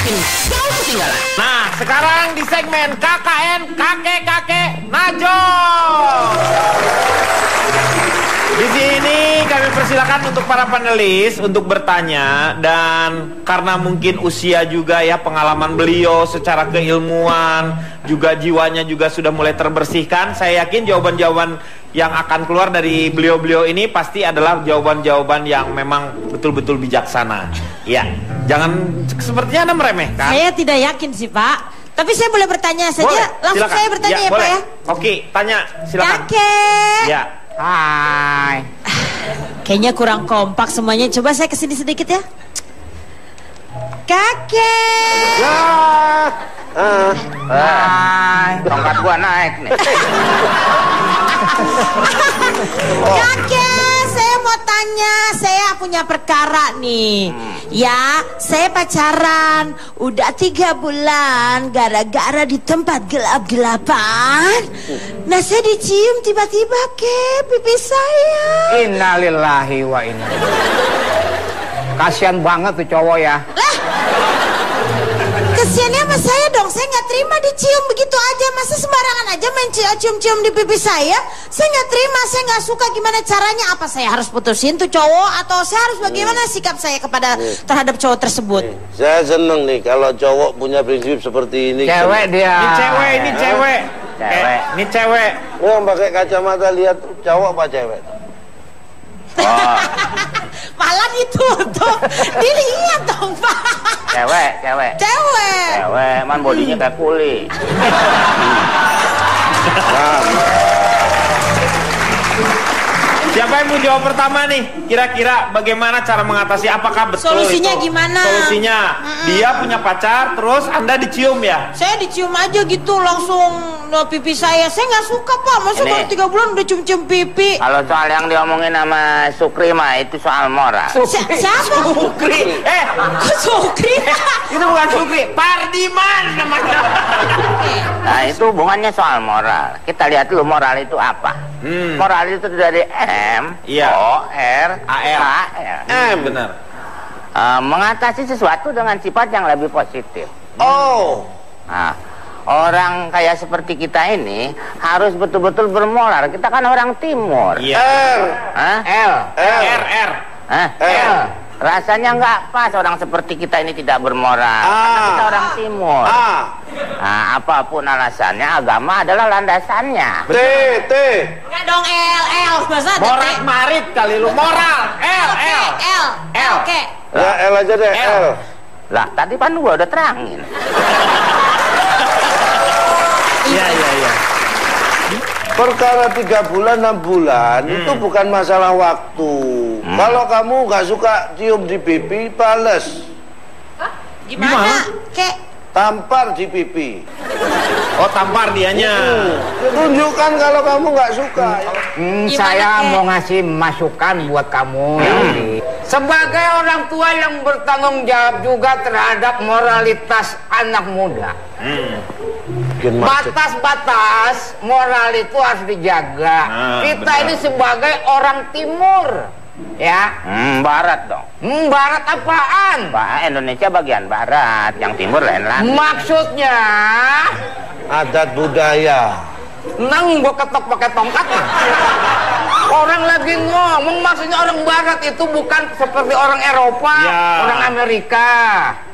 makin jauh ketinggalan. Nah, sekarang di segmen KKN Kakek-Kakek Najong. Di sini kami persilakan untuk para panelis untuk bertanya, dan karena mungkin usia juga ya, pengalaman beliau secara keilmuan juga jiwanya juga sudah mulai terbersihkan. Saya yakin jawaban-jawaban yang akan keluar dari beliau-beliau ini pasti adalah jawaban-jawaban yang memang betul-betul bijaksana. Ya, jangan sepertinya Anda meremehkan. Saya tidak yakin sih, Pak. Tapi saya boleh bertanya saja. Boleh, Langsung silakan. saya bertanya ya, boleh. Pak ya. Oke, tanya silakan. Kakek. Ya. Hai. Kayaknya kurang kompak semuanya. Coba saya kesini sedikit ya. Kakek. Hai. Tongkat gua naik nih. Kakek, saya mau tanya. Saya punya perkara nih. Ya, saya pacaran udah 3 bulan. Gara-gara di tempat gelap-gelapan, nah saya dicium tiba-tiba ke pipi saya. Innalillahi wa inna ilaihi. Kasian banget tuh cowok ya. Lah, kesiannya sama saya dong. Saya nggak terima dicium begitu aja. Masa sembarangan aja main cium-cium di pipi saya? Saya nggak terima. Saya nggak suka. Gimana caranya? Apa saya harus putusin tuh cowok, atau saya harus bagaimana sikap saya kepada terhadap cowok tersebut? Saya seneng nih kalau cowok punya prinsip seperti ini. Cewek dia. Ini cewek, ini cewek. Cewek. Ini cewek. Yang pakai kacamata lihat cowok apa cewek? Oh, Malah ditutup. Dilihat dong, Pak. cewek, cewek. Cewek. Cewek, man bodinya kayak kuli. Siapa yang mau jawab pertama nih? Kira-kira bagaimana cara mengatasi? Apakah betul Solusinya itu? gimana? Solusinya, dia punya pacar, terus Anda dicium ya? Saya dicium aja gitu langsung pipi saya. Saya nggak suka, Pak. Masa Ini. baru 3 bulan udah cium-cium pipi? Kalau soal yang diomongin sama Sukri mah itu soal moral. Siapa? Sukri. Kok Sukri? Itu bukan Sukri, Pardiman namanya. Nah, itu hubungannya soal moral. Kita lihat dulu moral itu apa. Moral itu dari Iya. M-O-R-A-L. Benar. Mengatasi sesuatu dengan sifat yang lebih positif. Oh, Nah, orang kayak seperti kita ini harus betul-betul bermoral. Kita kan orang timur. Iya. Hah? R. Hah? Rasanya nggak pas orang seperti kita ini tidak bermoral. Karena kita orang timur. Nah, apapun alasannya, agama adalah landasannya. T. Enggak dong, L. Masa ada Morat T? marit kali lu, moral. L. Oke. Ya L aja deh, L. Lah, tadi kan gua udah terangin. Iya. Perkara 3 bulan 6 bulan itu bukan masalah waktu. Kalau kamu nggak suka cium di pipi, bales. Gimana? Kek. Tampar di pipi. Oh, tampar dianya. Tunjukkan kalau kamu nggak suka. Saya Kek? mau ngasih masukan buat kamu. Sebagai orang tua yang bertanggung jawab juga terhadap moralitas anak muda. Batas-batas moral itu harus dijaga. Kita benar. ini sebagai orang timur, ya. Barat dong. Barat apaan? Indonesia bagian barat, yang timur lain lagi. Maksudnya, Adat budaya. nang gua ketok pakai tongkat. Orang lagi ngomong, maksudnya orang barat itu bukan seperti orang Eropa, Ya. orang Amerika.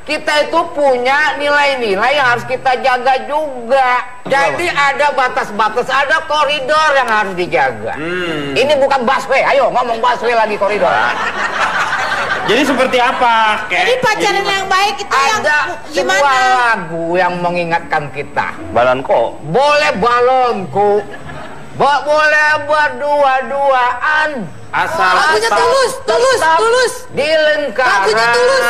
Kita itu punya nilai-nilai yang harus kita jaga juga. Jadi ada batas-batas, ada koridor yang harus dijaga. Ini bukan busway, ayo ngomong busway lagi koridor. Jadi seperti apa, Kek? Jadi pacaran yang baik itu yang Ada gimana? sebuah lagu yang mengingatkan kita. Balonku. Boleh balonku. Boleh berdua-duaan. Asal Lagunya tetap- tulus. Di lingkaran. Lagunya tulus.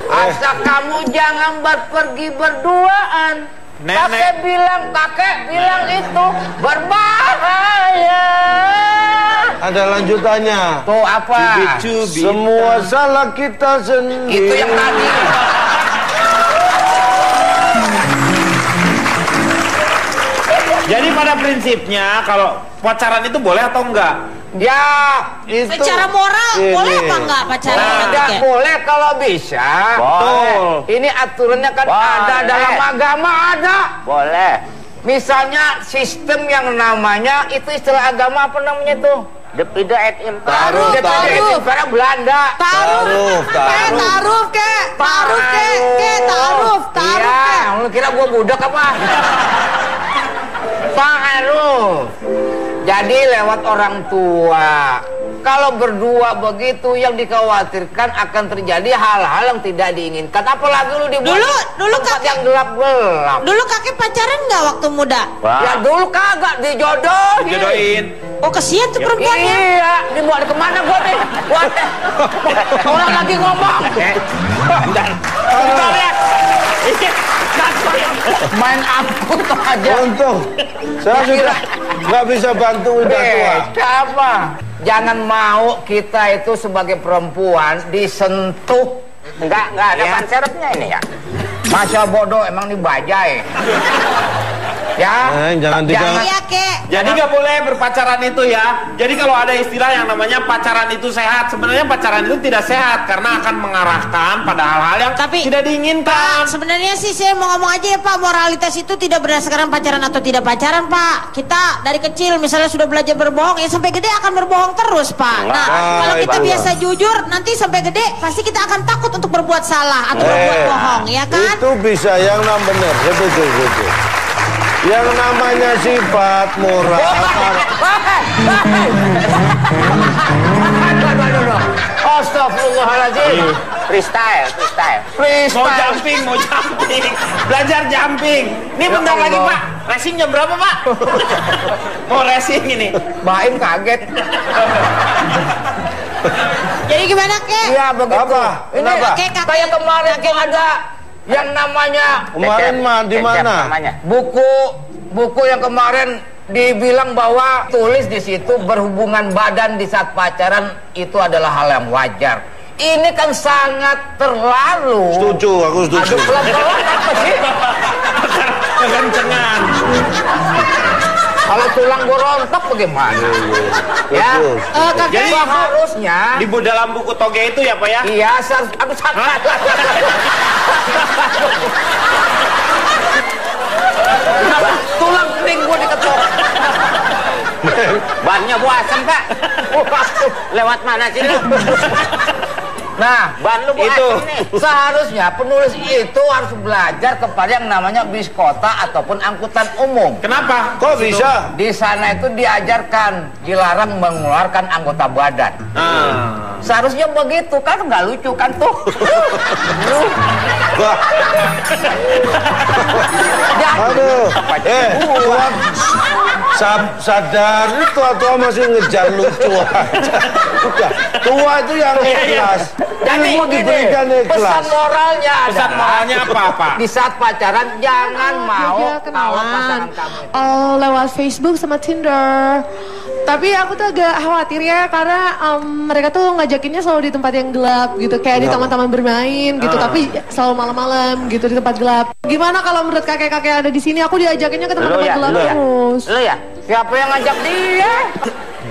Asal kamu jangan pergi berduaan. Nenek. Kakek bilang itu berbahaya. Ada lanjutannya. Tuh apa? Cubi. Semua salah kita sendiri. Itu yang tadi. Jadi pada prinsipnya kalau pacaran itu boleh atau enggak? Ya, Secara moral Ini. boleh apa enggak pacaran? tidak Kek? boleh kalau bisa. Betul. Ini aturannya kan Boleh. ada dalam agama ada. Boleh. Misalnya sistem yang namanya itu istilah agama apa namanya tuh? Depida et impera. Taruh, taruh. Impera Belanda. Taruh, taruh ke, taruh ke. Iya, lu kira gua budak apa? Ta'aruf. Jadi lewat orang tua. Kalau berdua begitu yang dikhawatirkan akan terjadi hal-hal yang tidak diinginkan. Apalagi lu dibuat Dulu tempat kakek- yang gelap-gelap. Dulu kakek pacaran nggak waktu muda? Wah. Ya dulu kagak dijodohin. Jodohin. Oh kesian tuh perempuannya. Iya, dibawa kemana gua nih? Orang lagi ngomong. Bentar ya. Main angkut aja. Untung saya sudah nggak bisa bantu udah tua. Apa? Jangan mau kita itu sebagai perempuan disentuh. Enggak ada Ya. ban serepnya ini ya. Masa bodoh emang nih bajai. Ya. Jangan dibawa. Iya kek. Jadi nggak boleh berpacaran itu ya. Jadi kalau ada istilah yang namanya pacaran itu sehat, sebenarnya pacaran itu tidak sehat karena akan mengarahkan pada hal-hal yang Tapi tidak diinginkan. sebenarnya sih saya mau ngomong aja ya Pak, moralitas itu tidak berdasarkan pacaran atau tidak pacaran Pak. Kita dari kecil misalnya sudah belajar berbohong, ya sampai gede akan berbohong terus Pak. Nah, kalau kita itu. biasa jujur, nanti sampai gede pasti kita akan takut untuk berbuat salah atau berbuat bohong, ya kan? Itu bisa yang benar, betul. Yang namanya sifat moral. Aduh. Astagfirullahaladzim. Freestyle. Mau jumping. Belajar jumping. Ini bentar lagi Pak. Racing jam berapa Pak? Mau racing ini. Baim kaget. Jadi gimana kek? Iya begitu. Apa? Ini Kenapa? kayak kemarin tuh ada yang namanya Kemarin mah di mana? Namanya. buku yang kemarin dibilang bahwa tulis di situ berhubungan badan di saat pacaran itu adalah hal yang wajar. Ini kan sangat terlalu. Setuju, aku setuju. Aduh pelan-pelan apa sih? Kekencengan. Kalau tulang gua rontok bagaimana? Ya. Betul. Jadi Seharusnya di dalam buku toge itu ya Pak ya? iya, aduh sakit. Tulang kering gua diketok. Bannya buasan Pak. Lewat mana sih lu? Nah, Ban lu Itu. buasan nih. seharusnya penulis itu harus belajar kepada yang namanya bis kota ataupun angkutan umum. Kenapa? Kok bisa? Di sana itu diajarkan dilarang mengeluarkan anggota badan. Ah. Seharusnya begitu kan, nggak lucu kan tuh? Lu Wah, aduh. Tua sadar itu tua masih ngejar lucu aja. Udah, tua itu yang ikhlas. Jadi Ilmu diberikan pesan ikhlas. moralnya Pesan adalah moralnya apa Pak? di saat pacaran jangan mau Dia kalau pasangan kenalan kamu itu. lewat Facebook sama Tinder. Tapi aku tuh agak khawatir ya karena mereka tuh ngajakinnya selalu di tempat yang gelap gitu, kayak di taman-taman bermain gitu, tapi selalu malam-malam gitu di tempat gelap. Gimana kalau menurut kakek-kakek ada di sini? Aku diajakinnya ke tempat-tempat gelap terus. Lu ya? Siapa yang ngajak dia?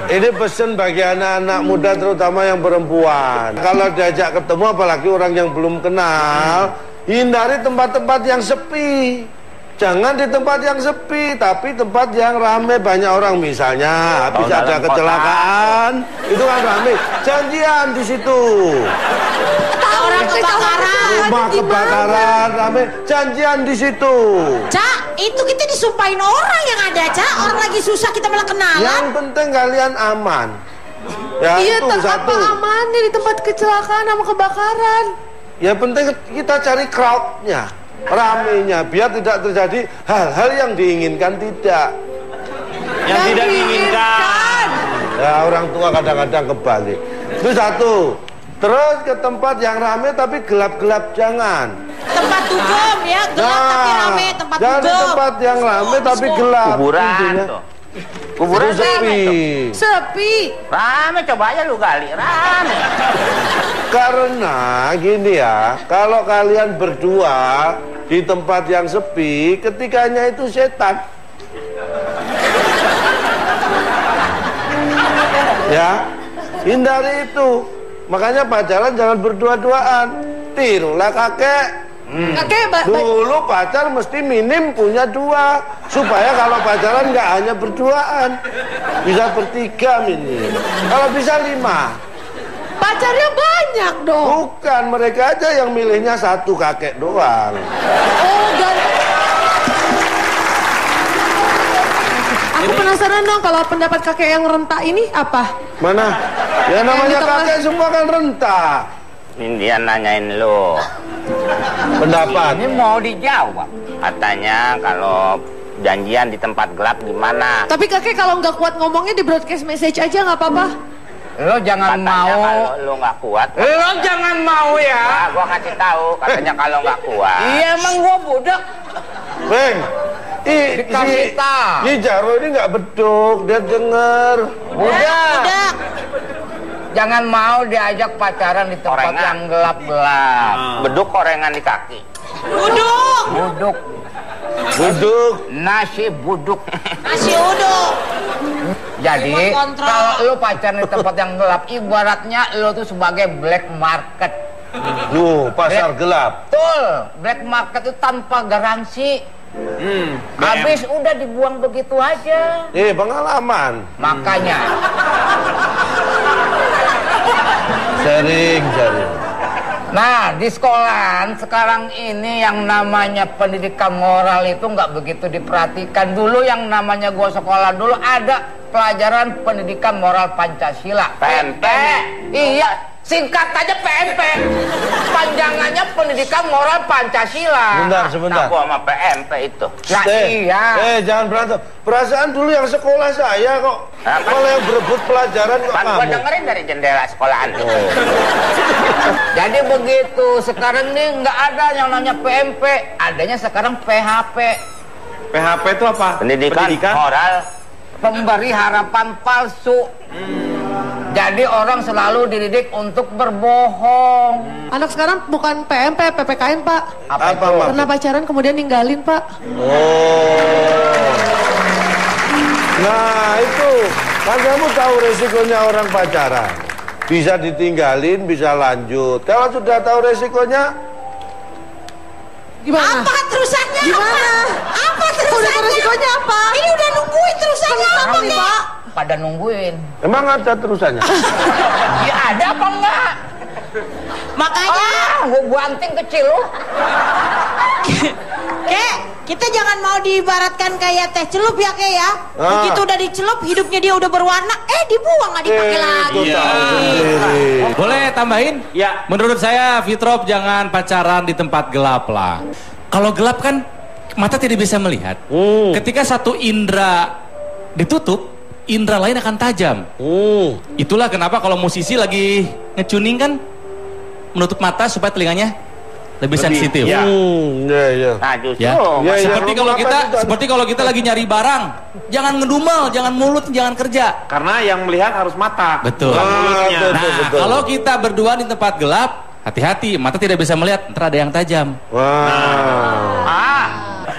Ini pesan bagi anak-anak muda terutama yang perempuan. Kalau diajak ketemu apalagi orang yang belum kenal, hindari tempat-tempat yang sepi. Jangan di tempat yang sepi, tapi tempat yang ramai banyak orang. Misalnya habis Kalau ada dalam kecelakaan, itu kan ramai. Janjian di situ. Orang kebakaran. Rumah kebakaran ramai, janjian di situ. Cak, itu kita disumpahin orang yang ada Cak. Orang lagi susah kita malah kenalan. Yang penting kalian aman. Ya, Iya, itu apa satu. amannya di tempat kecelakaan sama kebakaran? Ya penting kita cari crowdnya, ramenya, biar tidak terjadi hal-hal yang diinginkan tidak. Yang tidak diinginkan. Ya orang tua kadang-kadang kebalik. Itu satu. Terus ke tempat yang ramai tapi gelap-gelap jangan. Tempat dugem ya, gelap tapi rame. Tempat jangan di dugem. tempat yang ramai tapi gelap. Kuburan Intinya. tuh. Kuburan Terus sepi. Sepi. Rame, coba aja lu gali. Rame. Karena gini ya, kalau kalian berdua di tempat yang sepi, ketikanya itu setan. Ya, hindari itu. Makanya pacaran jangan berdua-duaan. Tirulah kakek Kakek, Dulu pacar mesti minim punya 2 supaya kalau pacaran nggak hanya berduaan, bisa bertiga minim. Kalau bisa 5. pacarnya banyak dong. Bukan, mereka aja yang milihnya 1 kakek doang. Oh, aku penasaran dong kalau pendapat kakek yang renta ini apa? Mana? Ya namanya kakek semua kan renta. Ini dia nanyain lo. Pendapat. Ini mau dijawab. Katanya kalau janjian di tempat gelap gimana? Tapi kakek kalau nggak kuat ngomongnya di broadcast message aja nggak apa-apa. Lo jangan Katanya mau. kalau lo nggak kuat. Lo jangan mau ya. Nah, gua kasih tahu. Katanya kalau nggak kuat. Iya emang gua budak. Beng, Dikasih tahu. Jaro ini nggak beduk, dia denger. Budak. Jangan mau diajak pacaran di tempat Korengan. yang gelap-gelap. Beduk korengan di kaki. Buduk. Buduk. Nasi buduk. Nasi uduk. Jadi Remote control. kalau lu pacaran di tempat yang gelap, ibaratnya lu tuh sebagai black market. Pasar gelap. Betul, black market itu tanpa garansi. Habis udah dibuang begitu aja. Pengalaman. Makanya Sharing. nah, di sekolahan sekarang ini yang namanya pendidikan moral itu nggak begitu diperhatikan. Dulu yang namanya gua sekolah dulu ada pelajaran pendidikan moral Pancasila. PMP. Iya, singkat aja PMP. Panjangannya pendidikan moral Pancasila. Sebentar. Aku sama PMP itu. Nah, iya. Jangan berantem. Perasaan dulu yang sekolah saya kok. Kalau yang berebut pelajaran kok Kan gua kamu. dengerin dari jendela sekolahan. Jadi begitu, sekarang nih nggak ada yang namanya PMP, adanya sekarang PHP. PHP itu apa? Pendidikan moral. Pemberi harapan palsu. Jadi orang selalu dididik untuk berbohong. Anak sekarang bukan PMP, PPKN Pak. Apa itu? maksud? Pernah pacaran kemudian ninggalin Pak. Nah itu, kan kamu tahu resikonya orang pacaran. Bisa ditinggalin, bisa lanjut. Kalau sudah tahu resikonya, Gimana? Apa terusannya? Gimana? Apa Udah terusannya? resikonya apa? Ini udah nungguin terusannya apa Kami, nih? Pak, pada nungguin. emang ada terusannya. Ya ada apa enggak? Makanya, Gua banting kecil lu. Kek, kita jangan mau diibaratkan kayak teh celup ya, Kek ya. Begitu udah dicelup, hidupnya dia udah berwarna, dibuang nggak dipakai lagi. Itu tahu sendiri. Boleh tambahin? Ya. Menurut saya Fitrop jangan pacaran di tempat gelap lah. Kalau gelap kan mata tidak bisa melihat. Ketika satu indera ditutup, indera lain akan tajam. Itulah kenapa kalau musisi lagi ngetuning kan menutup mata supaya telinganya lebih sensitif. ya. Iya. Nah justru Ya. Ya, seperti ya, kalau apa kita itu? seperti kalau kita lagi nyari barang, jangan ngedumel, jangan mulut, jangan kerja. Karena yang melihat harus mata. Betul. bukan mulutnya. betul. Nah, kalau kita berdua di tempat gelap, hati-hati, mata tidak bisa melihat, ntar ada yang tajam.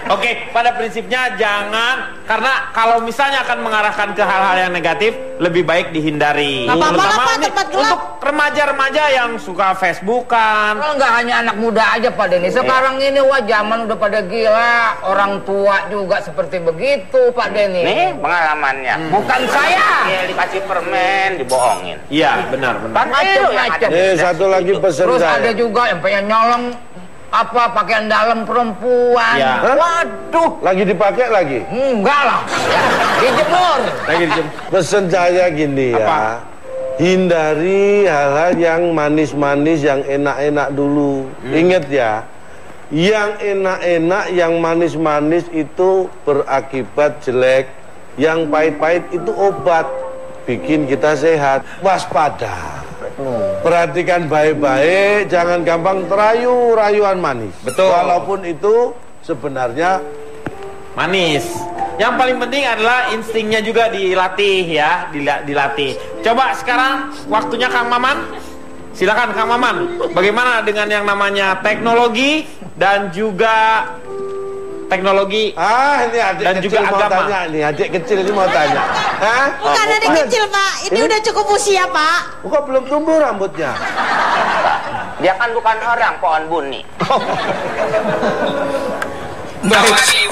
Oke, pada prinsipnya jangan, karena kalau misalnya akan mengarahkan ke hal-hal yang negatif, lebih baik dihindari. Nggak apa-apa lah, Pak, ini tempat gelap. untuk remaja-remaja yang suka Facebookan. Kalau nggak hanya anak muda aja Pak Denny. Sekarang ini wah zaman udah pada gila. Orang tua juga seperti begitu Pak Denny. nih pengalamannya. Bukan saya. Dia dikasih permen, dibohongin. Iya, benar. Kan itu yang ada. Satu lagi pesan Terus ada saya. juga yang pengen nyolong pakaian dalam perempuan. Ya. Waduh. Lagi dipakai lagi. Enggak lah. Dijemur. Pesan saya gini ya. Apa? Hindari hal-hal yang manis-manis, yang enak-enak dulu. Ingat ya. Yang enak-enak, yang manis-manis itu berakibat jelek. Yang pahit-pahit itu obat. Bikin kita sehat. Waspada. Perhatikan baik-baik, jangan gampang terayu rayuan manis. Betul. Walaupun itu sebenarnya Manis. Yang paling penting adalah instingnya juga dilatih ya, dilatih. Coba sekarang waktunya Kang Maman. Silakan Kang Maman. Bagaimana dengan yang namanya teknologi dan juga teknologi ini adik dan kecil juga mau agama. tanya nih, adik kecil ini mau tanya. Hah? Bukan adik kecil Pak, ini udah cukup usia Pak. Kok belum tumbuh rambutnya? Dia kan bukan orang, pohon buni. Baik.